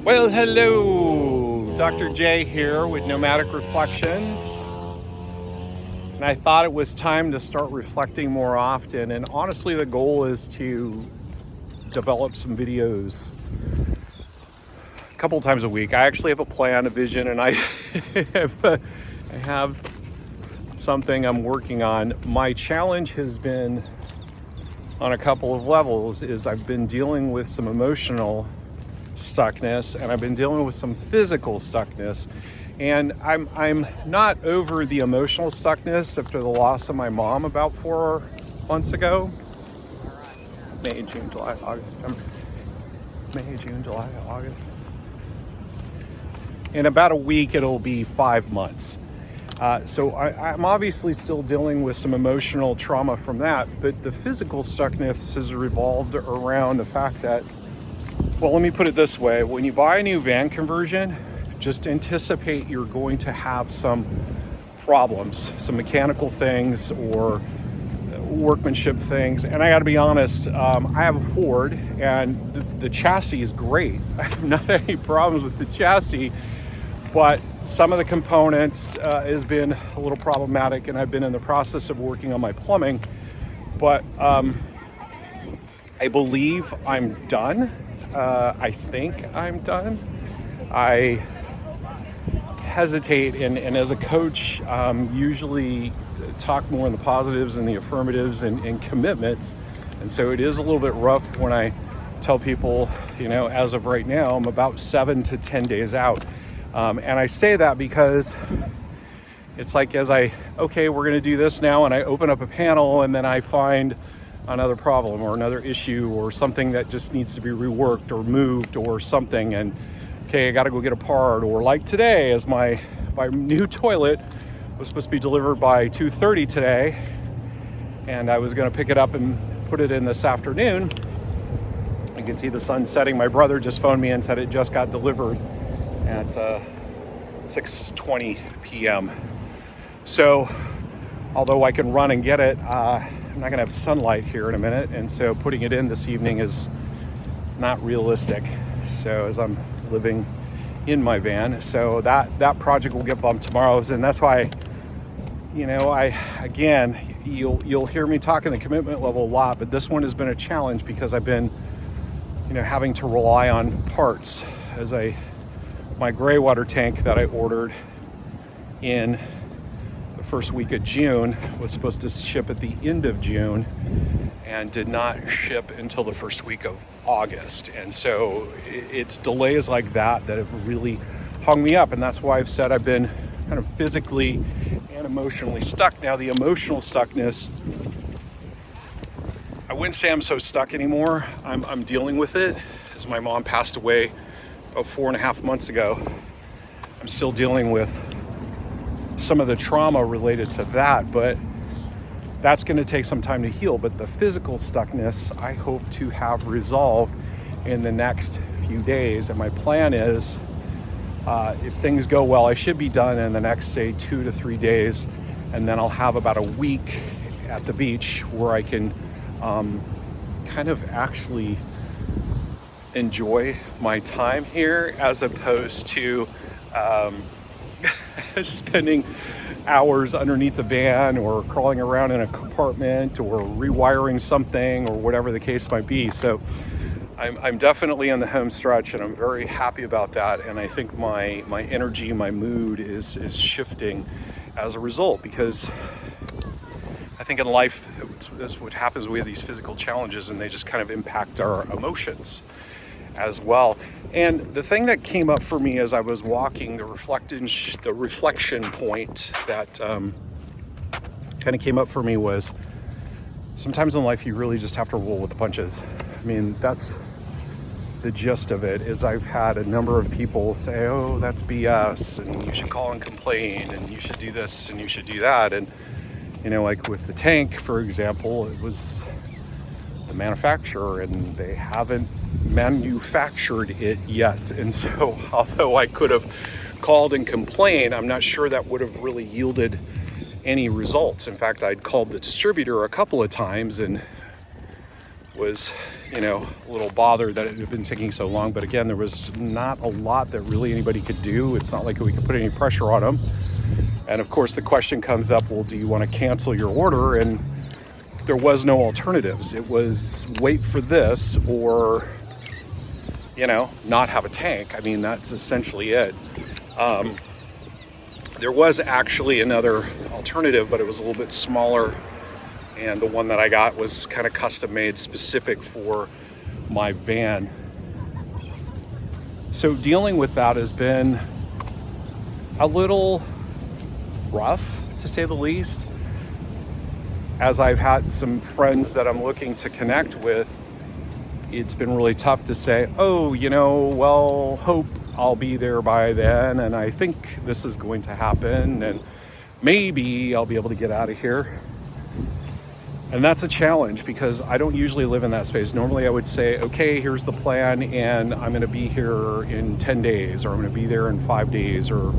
Well, hello, Dr. J here with Nomadic Reflections. And I thought it was time to start reflecting more often. And honestly, the goal is to develop some videos a couple times a week. I actually have a plan, a vision, and I have something I'm working on. My challenge has been on a couple of levels is I've been dealing with some emotional stuckness and I've been dealing with some physical stuckness, and I'm not over the emotional stuckness after the loss of my mom about 4 months ago. May, June, July, August, September. May, June, July, August. In about a week it'll be 5 months. So I'm obviously still dealing with some emotional trauma from that, but the physical stuckness has revolved around the fact that, well, let me put it this way. When you buy a new van conversion, just anticipate you're going to have some problems, some mechanical things or workmanship things. And I got to be honest, I have a Ford and the chassis is great. I have not any problems with the chassis, but some of the components has been a little problematic, and I've been in the process of working on my plumbing. But I believe I'm done. I think I'm done. I hesitate, and as a coach, usually talk more in the positives and the affirmatives and commitments. And so it is a little bit rough when I tell people, as of right now, I'm about 7 to 10 days out. And I say that because it's like we're going to do this now, and I open up a panel and then I find another problem or another issue or something that just needs to be reworked or moved or something, and I got to go get a part. Or like today, as my new toilet was supposed to be delivered by 2:30 today, and I was going to pick it up and put it in this afternoon. You can see the sun setting. My brother just phoned me and said it just got delivered at 6:20 p.m. So although I can run and get it, I'm not going to have sunlight here in a minute, and so putting it in this evening is not realistic. So as I'm living in my van, so that project will get bumped tomorrow, and that's why you'll hear me talking the commitment level a lot, but this one has been a challenge because I've been having to rely on parts. My gray water tank that I ordered in the first week of June was supposed to ship at the end of June and did not ship until the first week of August. And so it's delays like that have really hung me up. And that's why I've said I've been kind of physically and emotionally stuck. Now, the emotional stuckness, I wouldn't say I'm so stuck anymore. I'm dealing with it. As my mom passed away about 4.5 months ago, I'm still dealing with some of the trauma related to that, but that's going to take some time to heal. But the physical stuckness, I hope to have resolved in the next few days. And my plan is, if things go well, I should be done in the next, say, 2 to 3 days. And then I'll have about a week at the beach where I can kind of actually enjoy my time here, as opposed to spending hours underneath the van or crawling around in a compartment or rewiring something or whatever the case might be. So I'm definitely in the home stretch, and I'm very happy about that. And I think my energy, my mood is shifting as a result, because I think in life, that's what happens. We have these physical challenges, and they just kind of impact our emotions as well. And the thing that came up for me as I was walking, the reflection point that kind of came up for me was, sometimes in life you really just have to roll with the punches. I mean, that's the gist of it. Is I've had a number of people say, oh, that's BS, and you should call and complain, and you should do this and you should do that. And like with the tank, for example, it was the manufacturer, and they haven't manufactured it yet. And so although I could have called and complained, I'm not sure that would have really yielded any results. In fact, I'd called the distributor a couple of times, and was, a little bothered that it had been taking so long. But again, there was not a lot that really anybody could do. It's not like we could put any pressure on them. And of course, the question comes up, well, do you want to cancel your order? And there was no alternatives. It was wait for this or, not have a tank. I mean, that's essentially it. There was actually another alternative, but it was a little bit smaller. And the one that I got was kind of custom made specific for my van. So dealing with that has been a little rough, to say the least. As I've had some friends that I'm looking to connect with, it's been really tough to say, hope I'll be there by then, and I think this is going to happen, and maybe I'll be able to get out of here. And that's a challenge because I don't usually live in that space. Normally I would say, okay, here's the plan, and I'm going to be here in 10 days, or I'm going to be there in 5 days, or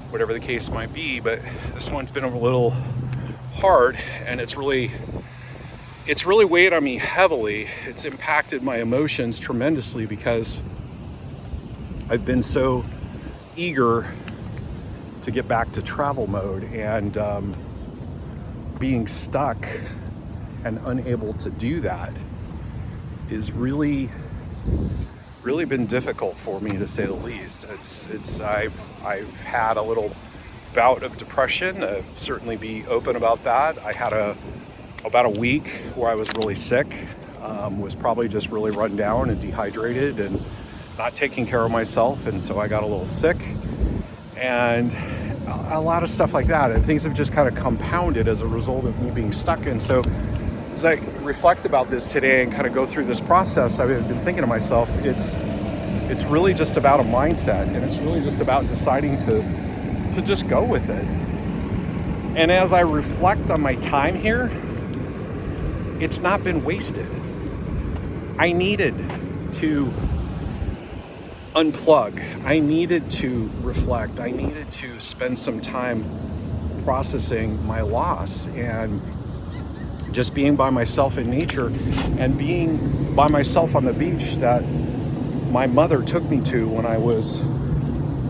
whatever the case might be. But this one's been a little hard, and it's really weighed on me heavily. It's impacted my emotions tremendously because I've been so eager to get back to travel mode, and being stuck and unable to do that is really been difficult for me, to say the least. I've had a little bout of depression. Certainly be open about that. I had about a week where I was really sick, was probably just really run down and dehydrated and not taking care of myself, and so I got a little sick, and a lot of stuff like that, and things have just kind of compounded as a result of me being stuck. And so as I reflect about this today and kind of go through this process, I've been thinking to myself, it's really just about a mindset, and it's really just about deciding to just go with it. And as I reflect on my time here, it's not been wasted. I needed to unplug. I needed to reflect. I needed to spend some time processing my loss and just being by myself in nature, and being by myself on the beach that my mother took me to when I was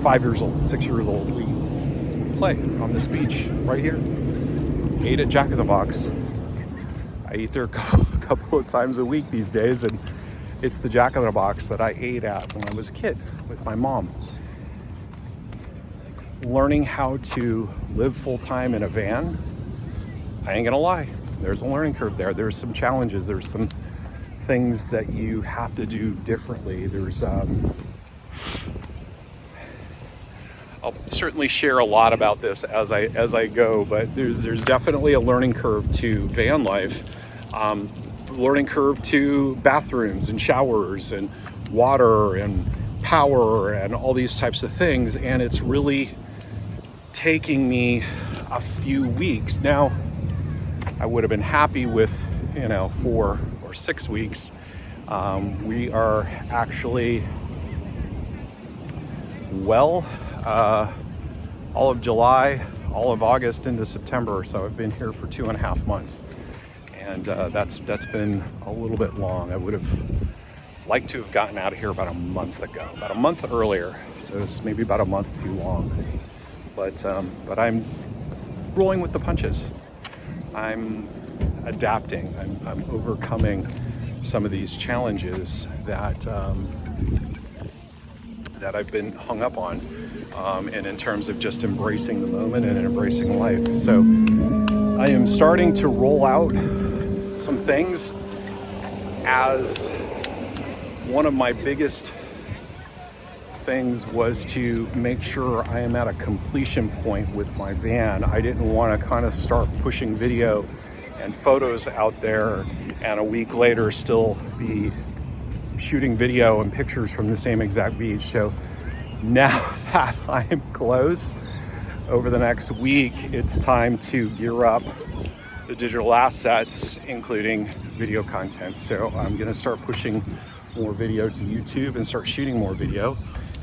5 years old, 6 years old. We play on this beach right here. Ate at Jack in the Box. I eat there a couple of times a week these days, and it's the Jack in the Box that I ate at when I was a kid with my mom. Learning how to live full-time in a van, I ain't gonna lie, there's a learning curve there. There's some challenges. There's some things that you have to do differently. There's I'll certainly share a lot about this as I go, but there's definitely a learning curve to van life. Learning curve to bathrooms and showers and water and power and all these types of things, and it's really taking me a few weeks. Now, I would have been happy with 4 or 6 weeks. We are actually all of July, all of August into September, so I've been here for 2.5 months. And that's been a little bit long. I would have liked to have gotten out of here about a month ago, about a month earlier. So it's maybe about a month too long. But I'm rolling with the punches. I'm adapting. I'm overcoming some of these challenges that I've been hung up on, and in terms of just embracing the moment and embracing life. So I am starting to roll out some things. As one of my biggest things was to make sure I am at a completion point with my van. I didn't want to kind of start pushing video and photos out there and a week later still be shooting video and pictures from the same exact beach. So now that I am close, over the next week, it's time to gear up the digital assets, including video content. So I'm going to start pushing more video to YouTube and start shooting more video.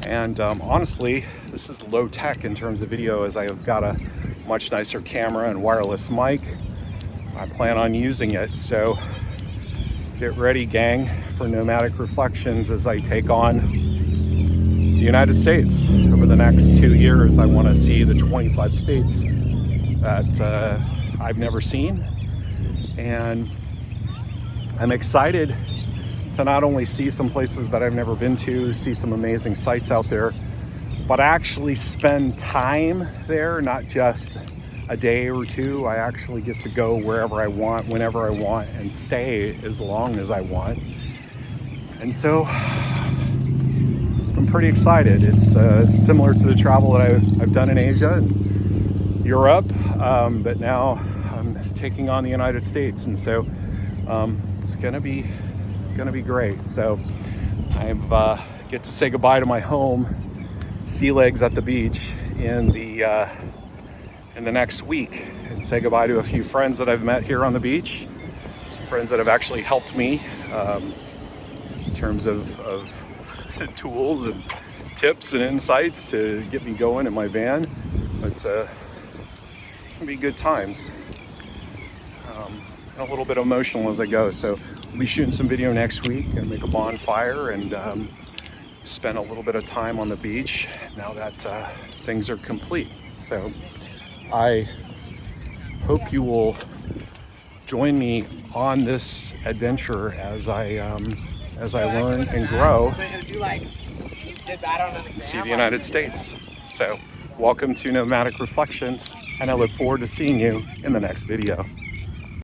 And honestly, this is low tech in terms of video, as I have got a much nicer camera and wireless mic. I plan on using it. So Get ready, gang, for Nomadic Reflections as I take on the United States. Over the next 2 years, I want to see the 25 states that I've never seen. And I'm excited to not only see some places that I've never been to, see some amazing sites out there, but actually spend time there, not just a day or two. I actually get to go wherever I want, whenever I want, and stay as long as I want. And so I'm pretty excited. It's similar to the travel that I've done in Asia and Europe, but now I'm taking on the United States, and so it's gonna be great. So I get to say goodbye to my home, sea legs at the beach in the next week, and say goodbye to a few friends that I've met here on the beach, some friends that have actually helped me in terms of tools and tips and insights to get me going in my van. But it'll be good times. And a little bit emotional as I go. So we'll be shooting some video next week and make a bonfire and spend a little bit of time on the beach now that things are complete. So I hope you will join me on this adventure as I learn and grow and see the United States. So welcome to Nomadic Reflections, and I look forward to seeing you in the next video.